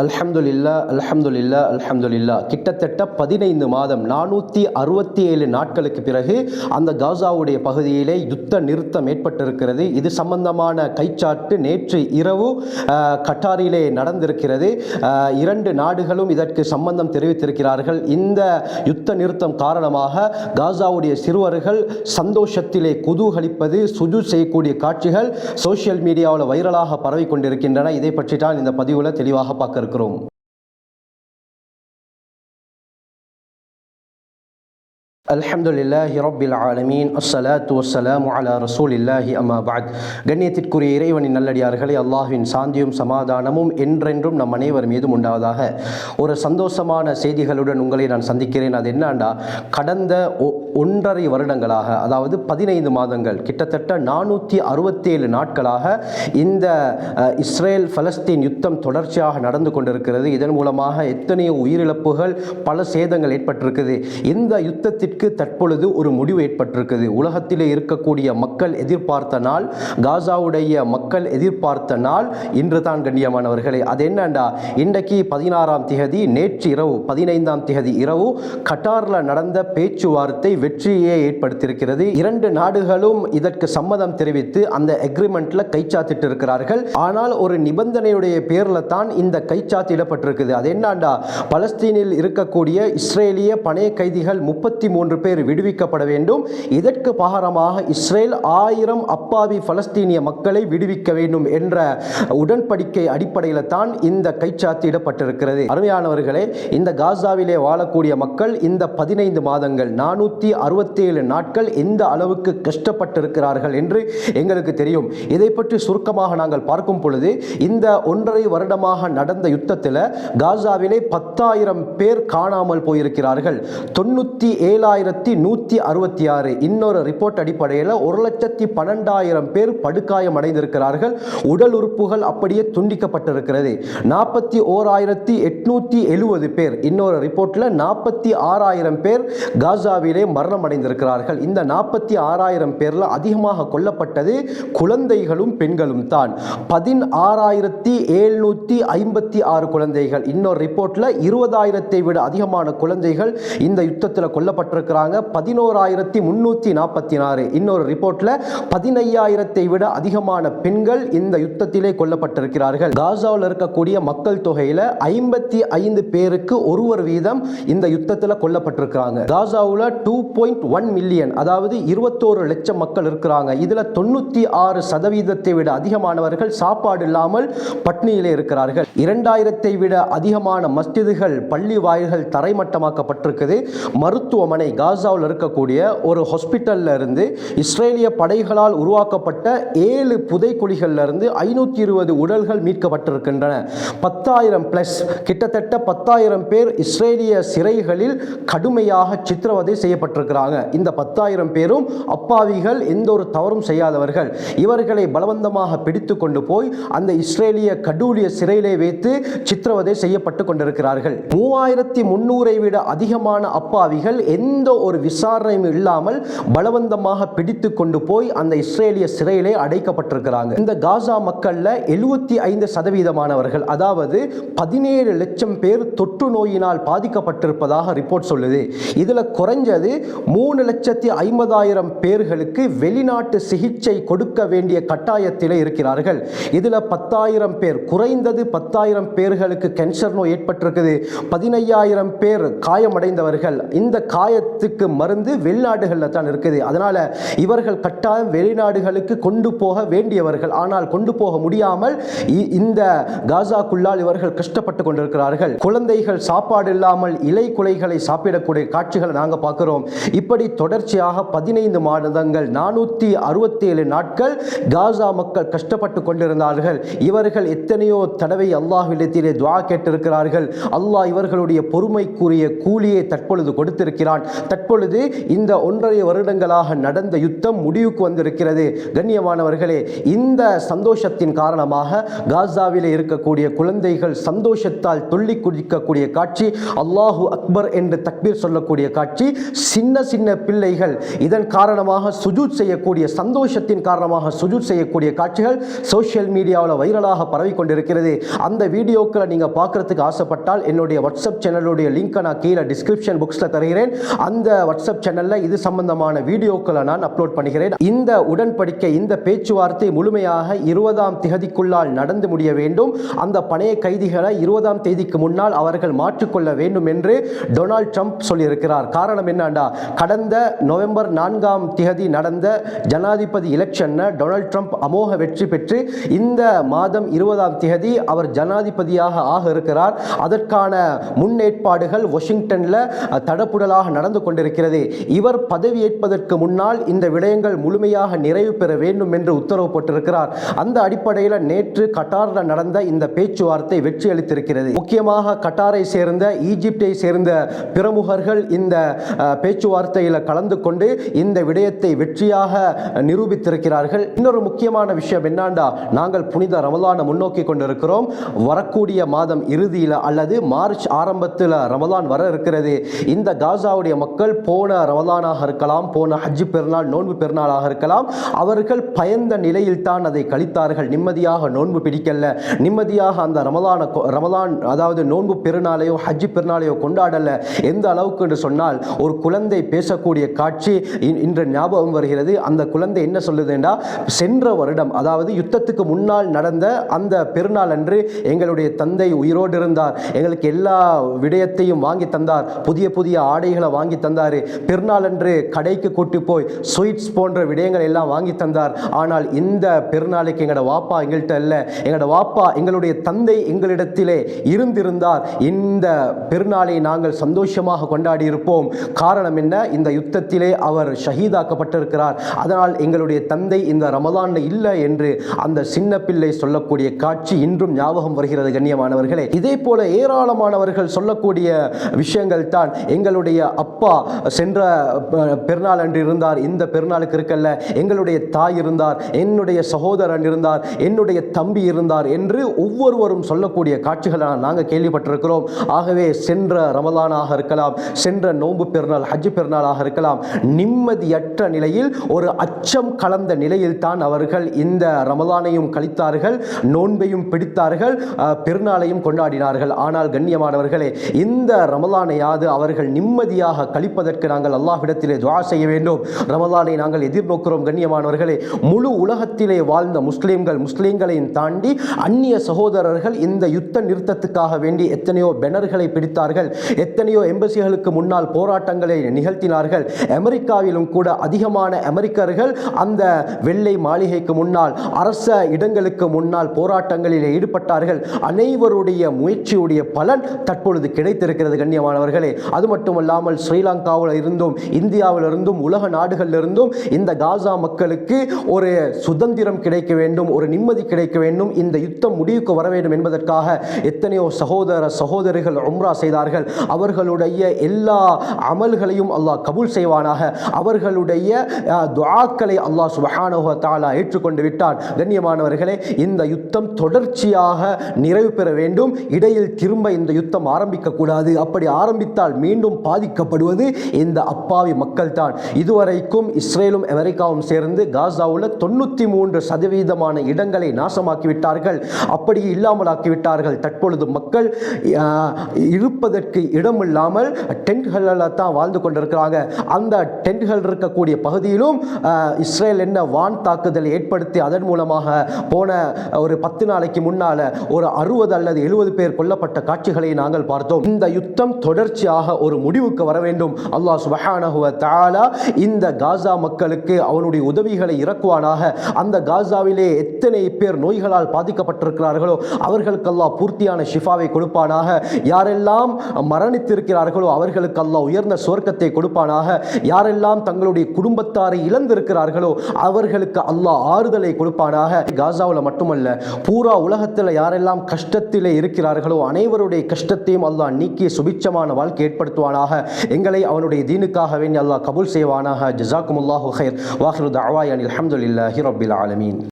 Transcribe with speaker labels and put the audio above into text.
Speaker 1: அல்ஹம்துலில்லா அல்ஹம்துலில்லா அல்ஹம்துலில்லா. கிட்டத்தட்ட 15 மாதம் 467 நாட்களுக்கு பிறகு அந்த காசாவுடைய பகுதியிலே யுத்த நிறுத்தம் ஏற்பட்டிருக்கிறது. இது சம்பந்தமான கைச்சாட்டு நேற்று இரவு கட்டாரிலே நடந்திருக்கிறது. 2 நாடுகளும் இதற்கு சம்பந்தம் தெரிவித்திருக்கிறார்கள். இந்த யுத்த நிறுத்தம் காரணமாக காசாவுடைய சிறுவர்கள் சந்தோஷத்திலே குதூகலிப்பது, சுஜூத் செய்யக்கூடிய காட்சிகள் சோசியல் மீடியாவில் வைரலாக பரவி கொண்டிருக்கின்றன. இதை பற்றி தான் இந்த பதிவில் தெளிவாக பார்க்க இருக்கிறோம். அல்ஹம்துலில்லாஹி ரப்பில் ஆலமீன். அஸ்ஸலாத்து வஸ்ஸலாமு அலா ரசூலில்லாஹி அம்மா பஅத். கண்ணியத்திற்குரிய இறைவனின் நல்லடியார்களே, அல்லாஹ்வின் சாந்தியும் சமாதானமும் என்றென்றும் நம் அனைவர் மீதும் உண்டாவதாக. ஒரு சந்தோஷமான செய்திகளுடன் உங்களை நான் சந்திக்கிறேன். அது என்னண்டா, கடந்த 1.5 வருடங்களாக, அதாவது 15 மாதங்கள், கிட்டத்தட்ட 467 நாட்களாக இந்த இஸ்ரேல் பலஸ்தீன் யுத்தம் தொடர்ச்சியாக நடந்து கொண்டிருக்கிறது. இதன் மூலமாக எத்தனையோ உயிரிழப்புகள், பல சேதங்கள் ஏற்பட்டிருக்குது. இந்த யுத்தத்திற்கு தற்பொழுது ஒரு முடிவு ஏற்பட்டிருக்குது. உலகத்திலே இருக்கக்கூடிய மக்கள் எதிர்பார்த்த நாள், காசாவுடைய மக்கள் எதிர்பார்த்த நாள் இன்று தான் கண்ணியமானவர்களே. அது என்னண்டா, இன்றைக்கு 16ஆம் தேதி, நேற்று இரவு 15ஆம் தேதி இரவு கட்டாரில் நடந்த பேச்சுவார்த்தை வெற்றியை ஏற்படுத்தியிருக்கிறது. 2 நாடுகளும் இதற்கு சம்மதம் தெரிவித்து அந்த அக்ரிமெண்ட்ல கைச்சாத்திட்டு இருக்கிறார்கள். ஆனால் ஒரு நிபந்தனையுடைய பேர்ல தான் இந்த கைச்சாத்திடப்பட்டிருக்குது. அது என்னண்டா, பலஸ்தீனில் இருக்கக்கூடிய இஸ்ரேலிய பணைய கைதிகள் 33 பேர் விடுவிக்கப்பட வேண்டும். இதற்கு பகரமாக இஸ்ரேல் 1000 அப்பாவி பலஸ்தீனிய மக்களை விடுவிக்க வேண்டும் என்ற உடன்படிக்கை அடிப்படையில் தான் இந்த கைச்சாத்திடப்பட்டிருக்கிறது. அருமையானவர்களே, இந்த காசாவிலே வாழக்கூடிய மக்கள் இந்த 15 மாதங்கள் 467 நாட்கள் எந்த அளவுக்கு கஷ்டப்பட்டிருக்கிறார்கள் என்று எங்களுக்கு தெரியும். இதை பற்றி சுருக்கமாக நாங்கள் பார்க்கும் பொழுது, இந்த 1.5 வருடமாக நடந்த யுத்தத்தில் காசாவிலே 10,000 பேர் காணாமல் போயிருக்கிறார்கள். 97,166. இன்னொரு ரிப்போர்ட் அடிப்படையில் 1,12,000 பேர் படுகாயம் அடைந்திருக்கிறார்கள். உடல் உறுப்புகள் அப்படியே துண்டிக்கப்பட்டிருக்கிறது. 41,870 பேர், இன்னொரு ரிப்போர்ட்ல 46,000 பேர் காசாவிலே மரணம் அடைந்திருக்கிறார்கள். இந்த 46,000 பேர்ல அதிகமாக கொல்லப்பட்டது குழந்தைகளும் பெண்களும் தான். 16,756 குழந்தைகள். இன்னொரு ரிப்போர்ட்ல 20,000 விட அதிகமான குழந்தைகள் இந்த யுத்தத்தில் கொல்லப்பட்டிருக்கிறாங்க. 11,346. இன்னொரு ரிப்போர்ட்ல 15,000 விட அதிகமான பெண்கள் இந்த யுத்தத்திலே கொல்லப்பட்டிருக்கிறார்கள். காசாவில் இருக்கக்கூடிய மக்கள் தொகையில 55 பேருக்கு ஒருவர் வீதம் இந்த யுத்தத்தில் கொல்லப்பட்டிருக்கிறாங்க. காசாவில் 2.1 மில்லியன், அதாவது 21 லட்சம் மக்கள் இருக்கிறாங்க. இதுல 96% விட அதிகமானவர்கள் சாப்பாடு இல்லாமல் பட்னியிலே இருக்கிறார்கள். 2,000 விட அதிகமான மஸ்ஜிதுகள், பள்ளி வாயில்கள் தரைமட்டமாக்கப்பட்டிருக்குது. மருத்துவமனை, காசாவில் இருக்கக்கூடிய ஒரு ஹாஸ்பிட்டல்ல இருந்து இஸ்ரேலிய படைகளால் உருவாக்கப்பட்ட 7 புதைக்குழிகள்ல இருந்து 520 உடல்கள் மீட்கப்பட்டிருக்கின்றன. 10,000 பிளஸ், கிட்டத்தட்ட 10,000 பேர் இஸ்ரேலிய சிறைகளில் கடுமையாக சித்திரவதை செய்யப்பட்டிருக்கிறாங்க. இந்த 10,000 பேரும் அப்பாவிகள், எந்த ஒரு தவறும் செய்யாதவர்கள். இவர்களை பலவந்தமாக பிடித்து கொண்டு போய் அந்த இஸ்ரேலிய கடூழிய சிறையிலே வைத்து சித்திரவதை செய்யப்பட்டு கொண்டிருக்கிறார்கள். 3,300 விட அதிகமான அப்பாவிகள் எந்த ஒரு விசாரணையும் இல்லாமல் பலவந்தமாக பிடித்து கொண்டு போய் அந்த இஸ்ரேலிய சிறையிலே அடைக்கப்பட்டிருக்கிறாங்க. இந்த காசா மக்கள்ல 75%, அதாவது 17 லட்சம் பேர் தொற்று நோயினால் பாதிக்கப்பட்டிருப்பதாக ரிப்போர்ட் சொல்லுது. இதுல குறைஞ்சது 3,50,000 பேர்களுக்கு வெளிநாட்டு சிகிச்சை கொடுக்க வேண்டிய கட்டாயத்தில் இருக்கிறார்கள். இதுல 10,000 பேர், குறைந்தது 10,000 பேர்களுக்கு கேன்சர் நோய் ஏற்பட்டிருக்குது. 15,000 பேர் காயமடைந்தவர்கள். இந்த காயத்துக்கு மருந்து வெளிநாடுகளில் தான் இருக்குது. அதனால இவர்கள் கட்டாயம் வெளிநாடுகளுக்கு கொண்டு போக வேண்டியவர்கள். ஆனால் கொண்டு போக முடியாமல் இந்த காசாக்குள்ளால் இவர்கள் கஷ்டப்பட்டு கொண்டிருக்கிறார்கள். குழந்தைகள் சாப்பாடு இல்லாமல் இலை குலைகளை சாப்பிடக்கூடிய காட்சிகளை நாங்கள் பார்க்கிறோம். இப்படி தொடர்ச்சியாக 15 மாதங்கள் 467 நாட்கள் காசா மக்கள் கஷ்டப்பட்டு கொண்டிருந்தார்கள். இவர்கள் எத்தனையோ தடவை அல்லாஹ்விடத்திலே துஆ கேட்டிருக்கிறார்கள். அல்லாஹ் இவர்களுடைய பொறுமைக்குரிய கூலியை தற்பொழுது கொடுத்திருக்கிறான். தற்பொழுது இந்த 1.5 வருடங்களாக நடந்த யுத்தம் முடிவுக்கு வந்திருக்கிறது. கண்ணியமானவர்களே, இந்த சந்தோஷத்தின் காரணமாக காசாவிலே இருக்கக்கூடிய குழந்தைகள் சந்தோஷத்தால் துள்ளி குதிக்கக்கூடிய காட்சி, அல்லாஹு அக்பர் என்று தக்பீர் சொல்லக்கூடிய காட்சி சின்ன சின்ன பிள்ளைகள் இதன் காரணமாக சுஜூத் செய்யக்கூடிய, சந்தோஷத்தின் காரணமாக சுஜூத் செய்யக்கூடிய காட்சிகள் சோஷியல் மீடியாவில் வைரலாக பரவி கொண்டிருக்கிறது. அந்த வீடியோக்களை நீங்கள் பார்க்கறதுக்கு ஆசைப்பட்டால் என்னுடைய வாட்ஸ்அப் சேனலுடைய லிங்கை நான் கீழே டிஸ்கிரிப்ஷன் புக்ஸில் தருகிறேன். அந்த வாட்ஸ்அப் சேனலில் இது சம்பந்தமான வீடியோக்களை நான் அப்லோட் பண்ணுகிறேன். இந்த உடன்படிக்கை, இந்த பேச்சுவார்த்தை முழுமையாக 20ஆம் திகதிக்குள்ளால் நடந்து முடிய வேண்டும். அந்த பணைய கைதிகளை 20ஆம் தேதிக்கு முன்னால் அவர்கள் மாற்றிக்கொள்ள வேண்டும் என்று டொனால்ட் ட்ரம்ப் சொல்லியிருக்கிறார். காரணம் என்னண்டா, கடந்த நவம்பர் 4ஆம் திகதி நடந்த ஜனாதிபதி எலெக்ஷன் டொனால்ட் ட்ரம்ப் அமோக வெற்றி பெற்று இந்த மாதம் 20ஆம் திகதி அவர் ஜனாதிபதியாக ஆக இருக்கிறார். அதற்கான முன்னேற்பாடுகள் வாஷிங்டனில் தடப்புடலாக நடந்து கொண்டிருக்கிறது. இவர் பதவியேற்பதற்கு முன்னால் இந்த விடயங்கள் முழுமையாக நிறைவு பெற வேண்டும் என்று உத்தரவு போட்டிருக்கிறார். அந்த அடிப்படையில் நேற்று கட்டாரில் நடந்த இந்த பேச்சுவார்த்தை வெற்றி அளித்திருக்கிறது. முக்கியமாக கட்டாரை சேர்ந்த, ஈஜிப்டை சேர்ந்த பிரமுகர்கள் இந்த பேச்சுவார்த்தையில் கலந்து கொண்டு இந்த விடயத்தை வெற்றியாக நிரூபித்திருக்கிறார்கள். இன்னொரு முக்கியமான விஷயம் என்னண்டா, நாங்கள் புனித ரமலானை முன்னோக்கி கொண்டிருக்கிறோம். வரக்கூடிய மாதம் இறுதியில் அல்லது மார்ச் ஆரம்பத்தில் ரமலான் வர இருக்கிறது. இந்த காசாவுடைய மக்கள் போன ரமலானாக இருக்கலாம், போன ஹஜ் பெருநாள், நோன்பு பெருநாளாக இருக்கலாம், அவர்கள் பயந்த நிலையில் தான் அதை கழித்தார்கள். நிம்மதியாக நோன்பு பிடிக்கல, நிம்மதியாக அந்த ரமலான் அதாவது நோன்பு பெருநாளையோ ஹஜ் பெருநாளையோ கொண்டாடல. எந்த அளவுக்கு என்று சொன்னால், ஒரு குழந்தை பேசக்கூடிய காட்சி இன்று ஞாபகம் வருகிறது. அந்த குழந்தை என்ன சொல்லுதுண்டா, சென்ற வருடம் அதாவது யுத்தத்துக்கு முன்னால் நடந்த அந்த பெருநாள் அன்று எங்களுடைய தந்தை உயிரோடு இருந்தார், எங்களுக்கு எல்லா விடயத்தையும் வாங்கி தந்தார், புதிய புதிய ஆடைகளை வாங்கி தந்தார், பெருநாள் அன்று கடைக்கு கூட்டி போய் ஸ்வீட்ஸ் போன்ற விடயங்கள் எல்லாம் வாங்கி தந்தார். ஆனால் இந்த பெருநாளுக்கு எங்களோட வாப்பா எங்கள்கிட்ட இல்லை, எங்களோட வாப்பா எங்களுடைய தந்தை எங்களிடத்திலே இருந்திருந்தார், இந்த பெருநாளை நாங்கள் சந்தோஷமாக கொண்டாடி இருப்போம். காரணம் என்ன, இந்த யுத்தத்திலே அவர் ஷஹீதாக்கப்பட்டிருக்கிறார், அதனால் எங்களுடைய தந்தை இந்த ரமலான் இல்லை என்று அந்த சின்ன பிள்ளை சொல்லக்கூடிய காட்சி இன்றும் ஞாபகம் வருகிறது. கண்ணியமானவர்களே, இதே போல ஏராளமானவர்கள் சொல்லக்கூடிய விஷயங்கள் தான். எங்களுடைய அப்பா சென்ற பெருநாள் அன்று இருந்தார், இந்த பெருநாளுக்கு இருக்கல்ல, எங்களுடைய தாய் இருந்தார், என்னுடைய சகோதரன் இருந்தார், என்னுடைய தம்பி இருந்தார் என்று ஒவ்வொருவரும் சொல்லக்கூடிய காட்சிகளை நாங்கள் கேள்விப்பட்டிருக்கிறோம். ஆகவே சென்ற ரமலானாக இருக்கலாம், சென்ற நோன்பு பெருநாள், ஹஜ் பெருநாளாக இருக்கலாம், நிம்மதியற்ற நிலையில், ஒரு அச்சம் கலந்த நிலையில் தான் அவர்கள் இந்த ரமலானையும் கழித்தார்கள், நோன்பையும் பிடித்தார்கள், பெருநாளையும் கொண்டாடினார்கள். ஆனால் கண்ணியமானவர்களே, இந்த ரமலானையாவது அவர்கள் நிம்மதியாக கழிப்பதற்கு நாங்கள் அல்லாஹ்விடத்திலே துஆ செய்ய வேண்டும். ரமலானை நாங்கள் எதிர்நோக்கிறோம். கண்ணியமானவர்களே, முழு உலகத்திலே வாழ்ந்த முஸ்லிம்களையும் தாண்டி அந்நிய சகோதரர்கள் இந்த யுத்த நிறுத்தத்துக்காக வேண்டி எத்தனையோ பேனர்களை பிடித்தார்கள், எத்தனையோ எம்பசிகளுக்கு முன்னால் போராட்டங்களை நிகழ்த்தினார்கள். அமெரிக்காவிலும் கூட அதிகமான அமெரிக்கர்கள் அந்த வெள்ளை மாளிகைக்கு முன்னால், அரச இடங்களுக்கு முன்னால் போராட்டங்களில் ஈடுபட்டார்கள். அனைவருடைய முயற்சியுடைய பலன் தற்பொழுது கிடைத்திருக்கிறது. கண்ணியமானவர்களே, அது மட்டுமல்லாமல் ஸ்ரீலங்காவில் இருந்தும், இந்தியாவில் இருந்தும், உலக நாடுகளில் இருந்தும் இந்த காசா மக்களுக்கு ஒரு சுதந்திரம் கிடைக்க வேண்டும், ஒரு நிம்மதி கிடைக்க வேண்டும், இந்த யுத்தம் முடிவுக்கு வர வேண்டும் என்பதற்காக எத்தனையோ சகோதரிகள் உம்ரா செய்தார்கள். அவர்களுடைய எல்லா அமல்களையும் அல்லாஹ் கபூல் செய்வானாக. அவர்களுடைய துஆக்களை அல்லாஹ் சுப்ஹானஹு வ தஆலா ஏற்றுக்கொண்டு விட்டான். கண்ணியமானவர்களே, இந்த யுத்தம் தொடர்ச்சியாக நிறைவு பெற வேண்டும். இடையில் திரும்ப இந்த யுத்தம் ஆரம்பிக்க கூடாது. அப்படி ஆரம்பித்தால் மீண்டும் பாதிக்கப்படுவது இந்த அப்பாவி மக்கள் தான். இதுவரைக்கும் இஸ்ரேலும் அமெரிக்காவும் சேர்ந்து காசாவில் 93% இடங்களை நாசமாக்கிவிட்டார்கள், அப்படி இல்லாமலாக்கிவிட்டார்கள். தற்பொழுது மக்கள் இருப்பதற்கு இடமில்லாமல் டென்ட்களில் தான் வாழ்ந்து கொண்டிருக்கிறாங்க. அந்த டென்ட்கள் இருக்கக்கூடிய பகுதியிலும் இஸ்ரேல் என்ன வான் தாக்குதல் ஏற்படுத்தி அதன் மூலமாக போன ஒரு 10 நாளைக்கு முன்னால் ஒரு 60 அல்லது 70 பேர் கொல்லப்பட்ட காட்சிகளை நாங்கள் பார்த்தோம். இந்த யுத்தம் தொடர்ச்சியாக ஒரு முடிவுக்கு வர வேண்டும். அல்லாஹ் சுப்ஹானஹு வ தஆலா இந்த காசா மக்களுக்கு அவனுடைய உதவிகளை இறக்குவானாக. அந்த காசாவிலே எத்தனை பேர் நோய்களால் பாதிக்கப்பட்டிருக்கிறார்களோ அவர்களுக்கு அல்லாஹ் பூர்த்தியான ஷிஃபாவை கொடுப்பானாக. யாரெல்லாம் மரணித்திருக்கிறார்களோ அவர்களுக்கு அல்லாஹ் உயர்ந்த சுவர்க்கத்தை கொடுப்பானாக. யாரெல்லாம் தங்களுடைய குடும்பத்தாரை இழந்திருக்கிறார்களோ அவர்களுக்கு அல்லாஹ் ஆறுதலை கொடுப்பானாக. காசாவில் மட்டுமல்ல, பூரா உலகத்தில் யாரெல்லாம் கஷ்டத்திலே இருக்கிறார்களோ அனைவருடைய கஷ்டத்தையும் அல்லாஹ் நீக்கி சுபிட்சமான வாழ்க்கை ஏற்படுத்துவானாக. எங்களை அவனுடைய தீனுக்காக வேண்டி அல்லாஹ் கபூல் செய்வானாக. ஜஸாக்குமுல்லாஹு கைர். வாஹிரு தஅவானா அல்ஹம்துலில்லாஹி ரப்பில் ஆலமீன்.